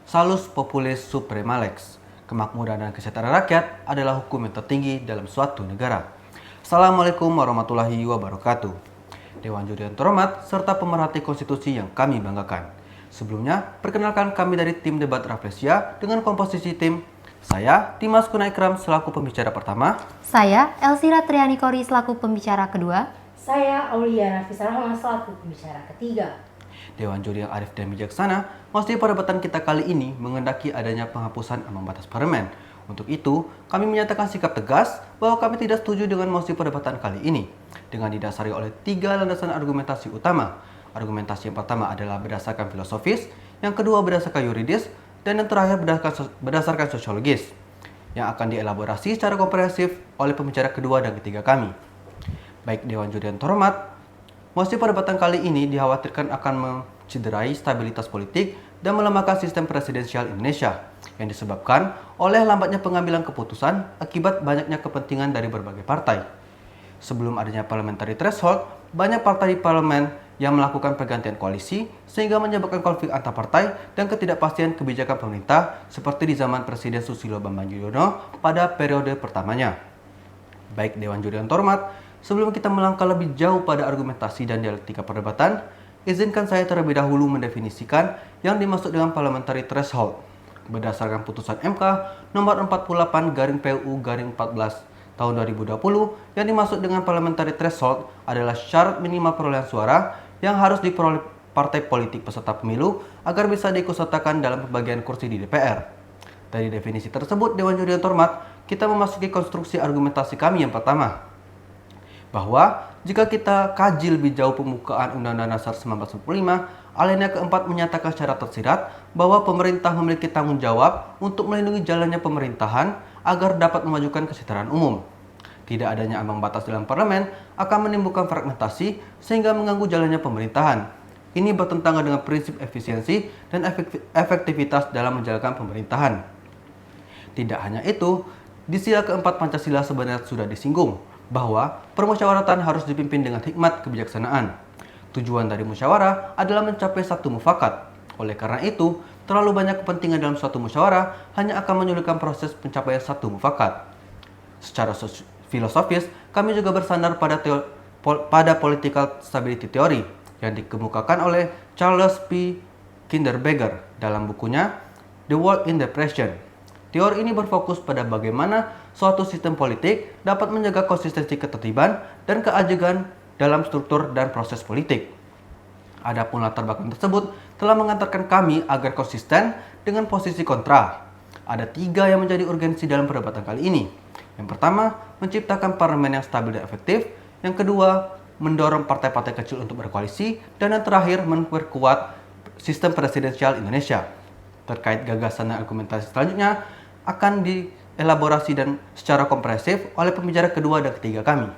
Salus populis suprema lex. Kemakmuran dan kesejahteraan rakyat adalah hukum yang tertinggi dalam suatu negara. Assalamualaikum warahmatullahi wabarakatuh. Dewan Juri yang terhormat serta pemerhati konstitusi yang kami banggakan. Sebelumnya, perkenalkan kami dari tim debat Rafflesia dengan komposisi tim. Saya, Dimas Kunai Ikram selaku pembicara pertama. Saya, Elsira Triani Kori selaku pembicara kedua. Saya, Aulia Nafisa Rahman selaku pembicara ketiga. Dewan Juri yang arif dan bijaksana, mosi perdebatan kita kali ini mengendaki adanya penghapusan ambang batas parlemen. Untuk itu, kami menyatakan sikap tegas bahwa kami tidak setuju dengan mosi perdebatan kali ini, dengan didasari oleh 3 landasan argumentasi utama. Argumentasi yang pertama adalah berdasarkan filosofis, yang kedua berdasarkan yuridis, dan yang terakhir berdasarkan sosiologis, yang akan dielaborasi secara komprehensif oleh pembicara kedua dan ketiga kami. Baik Dewan Juri yang terhormat, mosi perdebatan kali ini dikhawatirkan akan mencederai stabilitas politik dan melemahkan sistem presidensial Indonesia yang disebabkan oleh lambatnya pengambilan keputusan akibat banyaknya kepentingan dari berbagai partai. Sebelum adanya parliamentary threshold, banyak partai di parlemen yang melakukan pergantian koalisi sehingga menyebabkan konflik antar partai dan ketidakpastian kebijakan pemerintah seperti di zaman Presiden Susilo Bambang Yudhoyono pada periode pertamanya. Baik Dewan Juri yang terhormat, sebelum kita melangkah lebih jauh pada argumentasi dan dialektika perdebatan, izinkan saya terlebih dahulu mendefinisikan yang dimaksud dengan parliamentary threshold. Berdasarkan putusan MK nomor 48/PUU-14 tahun 2020, yang dimaksud dengan parliamentary threshold adalah syarat minimal perolehan suara yang harus diperoleh partai politik peserta pemilu agar bisa diikutsertakan dalam pembagian kursi di DPR. Dari definisi tersebut, Dewan Juri yang terhormat, kita memasuki konstruksi argumentasi kami yang pertama, bahwa jika kita kaji lebih jauh pembukaan Undang-Undang Dasar 1945, alinea keempat menyatakan secara tersirat bahwa pemerintah memiliki tanggung jawab untuk melindungi jalannya pemerintahan agar dapat memajukan kesejahteraan umum. Tidak adanya ambang batas dalam parlemen akan menimbulkan fragmentasi sehingga mengganggu jalannya pemerintahan. Ini bertentangan dengan prinsip efisiensi dan efektivitas dalam menjalankan pemerintahan. Tidak hanya itu, di sila keempat Pancasila sebenarnya sudah disinggung bahwa permusyawaratan harus dipimpin dengan hikmat kebijaksanaan. Tujuan dari musyawarah adalah mencapai satu mufakat. Oleh karena itu, terlalu banyak kepentingan dalam suatu musyawarah hanya akan menyulitkan proses pencapaian satu mufakat. Secara filosofis, kami juga bersandar pada political stability theory yang dikemukakan oleh Charles P. Kinderberger dalam bukunya The World in Depression. Teori ini berfokus pada bagaimana suatu sistem politik dapat menjaga konsistensi ketertiban dan keajegan dalam struktur dan proses politik. Adapun latar belakang tersebut telah mengantarkan kami agar konsisten dengan posisi kontra. Ada 3 yang menjadi urgensi dalam perdebatan kali ini. Yang pertama, menciptakan parlemen yang stabil dan efektif. Yang kedua, mendorong partai-partai kecil untuk berkoalisi. Dan yang terakhir, memperkuat sistem presidensial Indonesia. Terkait gagasan dan argumentasi selanjutnya akan dielaborasi dan secara komprehensif oleh pembicara kedua dan ketiga kami.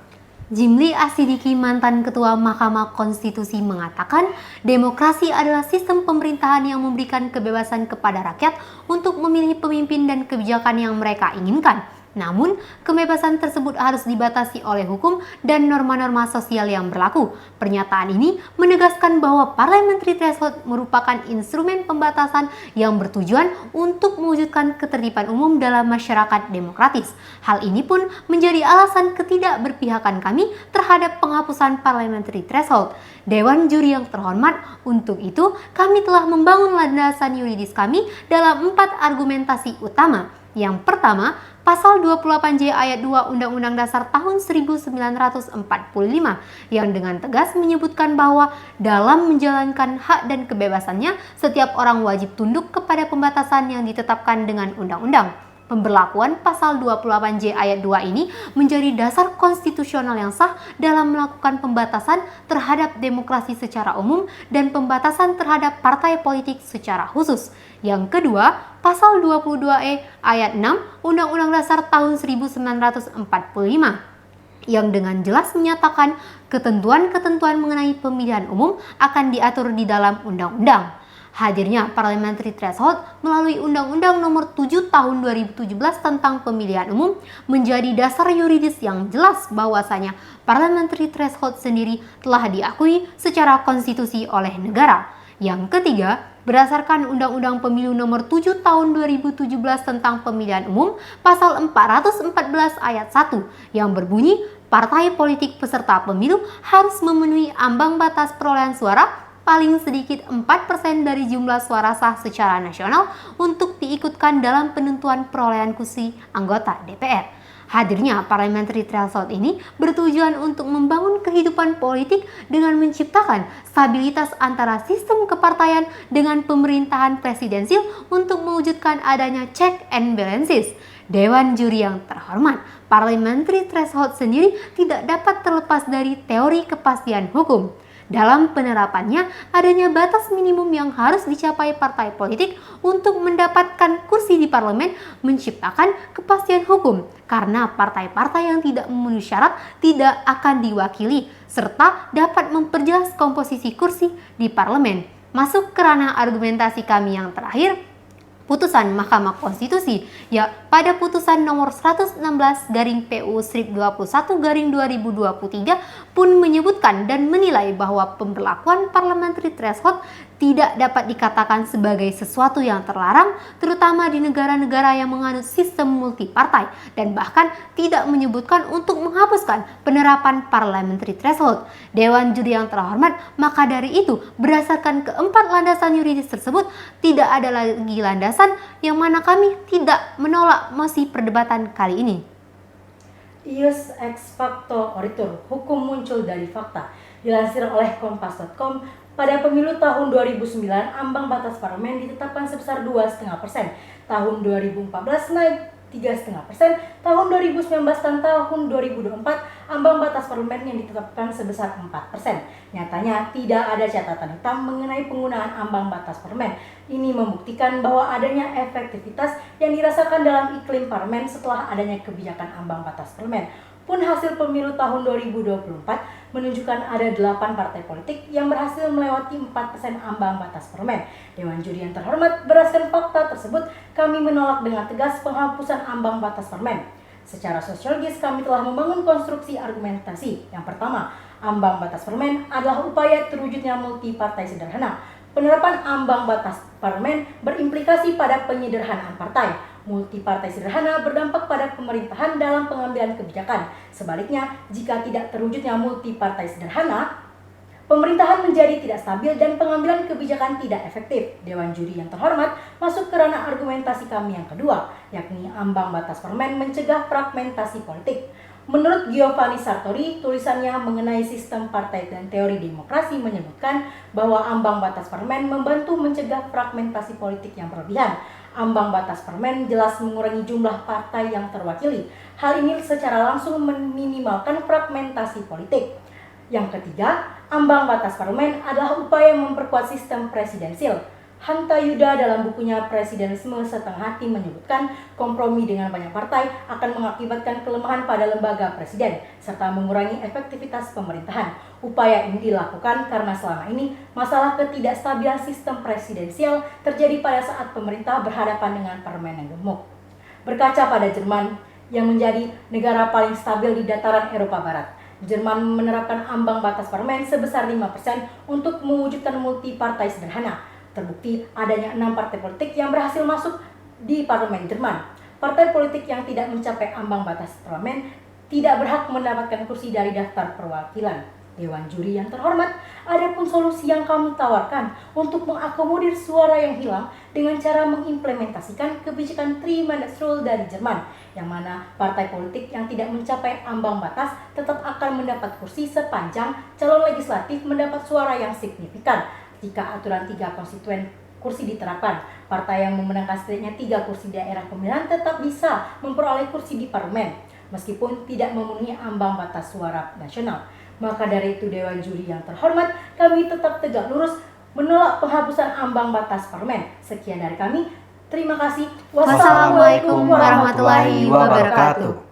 Jimli Asidiki, mantan Ketua Mahkamah Konstitusi, mengatakan demokrasi adalah sistem pemerintahan yang memberikan kebebasan kepada rakyat untuk memilih pemimpin dan kebijakan yang mereka inginkan. Namun, kebebasan tersebut harus dibatasi oleh hukum dan norma-norma sosial yang berlaku. Pernyataan ini menegaskan bahwa parliamentary threshold merupakan instrumen pembatasan yang bertujuan untuk mewujudkan ketertiban umum dalam masyarakat demokratis. Hal ini pun menjadi alasan ketidakberpihakan kami terhadap penghapusan parliamentary threshold. Dewan Juri yang terhormat, untuk itu kami telah membangun landasan yuridis kami dalam 4 argumentasi utama. Yang pertama, Pasal 28J ayat 2 Undang-Undang Dasar tahun 1945 yang dengan tegas menyebutkan bahwa dalam menjalankan hak dan kebebasannya, setiap orang wajib tunduk kepada pembatasan yang ditetapkan dengan undang-undang. Pemberlakuan pasal 28J ayat 2 ini menjadi dasar konstitusional yang sah dalam melakukan pembatasan terhadap demokrasi secara umum dan pembatasan terhadap partai politik secara khusus. Yang kedua, pasal 22E ayat 6 Undang-Undang Dasar tahun 1945 yang dengan jelas menyatakan ketentuan-ketentuan mengenai pemilihan umum akan diatur di dalam undang-undang. Hadirnya parliamentary threshold melalui Undang-Undang Nomor 7 Tahun 2017 tentang Pemilihan Umum menjadi dasar yuridis yang jelas bahwasanya parliamentary threshold sendiri telah diakui secara konstitusi oleh negara. Yang ketiga, berdasarkan Undang-Undang Pemilu Nomor 7 Tahun 2017 tentang Pemilihan Umum, Pasal 414 Ayat 1 yang berbunyi, partai politik peserta pemilu harus memenuhi ambang batas perolehan suara paling sedikit 4% dari jumlah suara sah secara nasional untuk diikutkan dalam penentuan perolehan kursi anggota DPR. Hadirnya parliamentary threshold ini bertujuan untuk membangun kehidupan politik dengan menciptakan stabilitas antara sistem kepartaian dengan pemerintahan presidensil untuk mewujudkan adanya check and balances. Dewan Juri yang terhormat, parliamentary threshold sendiri tidak dapat terlepas dari teori kepastian hukum. Dalam penerapannya, adanya batas minimum yang harus dicapai partai politik untuk mendapatkan kursi di parlemen menciptakan kepastian hukum karena partai-partai yang tidak memenuhi syarat tidak akan diwakili serta dapat memperjelas komposisi kursi di parlemen. Masuk ke ranah argumentasi kami yang terakhir, putusan Mahkamah Konstitusi pada putusan nomor 116/PU/21/2023 pun menyebutkan dan menilai bahwa pemberlakuan parliamentary threshold tidak dapat dikatakan sebagai sesuatu yang terlarang, terutama di negara-negara yang menganut sistem multipartai dan bahkan tidak menyebutkan untuk menghapuskan penerapan parliamentary threshold. Dewan Juri yang terhormat, maka dari itu berdasarkan keempat landasan yuridis tersebut tidak ada lagi landasan yang mana kami tidak menolak mosi perdebatan kali ini. Ius ex facto oritur, hukum muncul dari fakta. Dilansir oleh kompas.com, pada pemilu tahun 2009, ambang batas parlemen ditetapkan sebesar 2,5%. Tahun 2014 naik 3,5%, tahun 2019 dan tahun 2024 ambang batas parlemen yang ditetapkan sebesar 4%. Nyatanya tidak ada catatan hitam mengenai penggunaan ambang batas parlemen. Ini membuktikan bahwa adanya efektivitas yang dirasakan dalam iklim parlemen setelah adanya kebijakan ambang batas parlemen. Pun hasil pemilu tahun 2024 menunjukkan ada 8 partai politik yang berhasil melewati 4% ambang batas parlemen. Dewan Juri yang terhormat, berdasarkan fakta tersebut, kami menolak dengan tegas penghapusan ambang batas parlemen. Secara sosiologis, kami telah membangun konstruksi argumentasi. Yang pertama, ambang batas parlemen adalah upaya terwujudnya multipartai sederhana. Penerapan ambang batas parlemen berimplikasi pada penyederhanaan partai. Multipartai sederhana berdampak pada pemerintahan dalam pengambilan kebijakan. Sebaliknya, jika tidak terwujudnya multipartai sederhana, pemerintahan menjadi tidak stabil dan pengambilan kebijakan tidak efektif. Dewan Juri yang terhormat, masuk ke ranah argumentasi kami yang kedua, yakni ambang batas parlemen mencegah fragmentasi politik. Menurut Giovanni Sartori, tulisannya mengenai sistem partai dan teori demokrasi menyebutkan bahwa ambang batas parlemen membantu mencegah fragmentasi politik yang berlebihan. Ambang batas parlemen jelas mengurangi jumlah partai yang terwakili. Hal ini secara langsung meminimalkan fragmentasi politik. Yang ketiga, ambang batas parlemen adalah upaya memperkuat sistem presidensil. Hanta Yuda dalam bukunya Presidenisme Setengah Hati menyebutkan kompromi dengan banyak partai akan mengakibatkan kelemahan pada lembaga presiden serta mengurangi efektivitas pemerintahan. Upaya ini dilakukan karena selama ini masalah ketidakstabilan sistem presidensial terjadi pada saat pemerintah berhadapan dengan parlemen yang gemuk. Berkaca pada Jerman yang menjadi negara paling stabil di dataran Eropa Barat, Jerman menerapkan ambang batas parlemen sebesar 5% untuk mewujudkan multipartai sederhana. Terbukti adanya 6 partai politik yang berhasil masuk di parlemen Jerman. Partai politik yang tidak mencapai ambang batas parlemen tidak berhak mendapatkan kursi dari daftar perwakilan. Dewan Juri yang terhormat, ada pun solusi yang kami tawarkan untuk mengakomodir suara yang hilang dengan cara mengimplementasikan kebijakan 3-minute rule dari Jerman, yang mana partai politik yang tidak mencapai ambang batas tetap akan mendapat kursi sepanjang calon legislatif mendapat suara yang signifikan. Jika aturan 3 konstituen kursi diterapkan, partai yang memenangkan setidaknya 3 kursi daerah pemilihan tetap bisa memperoleh kursi di parlemen, meskipun tidak memenuhi ambang batas suara nasional. Maka dari itu Dewan Juri yang terhormat, kami tetap tegak lurus menolak penghapusan ambang batas parlemen. Sekian dari kami, terima kasih. Wassalamualaikum warahmatullahi wabarakatuh.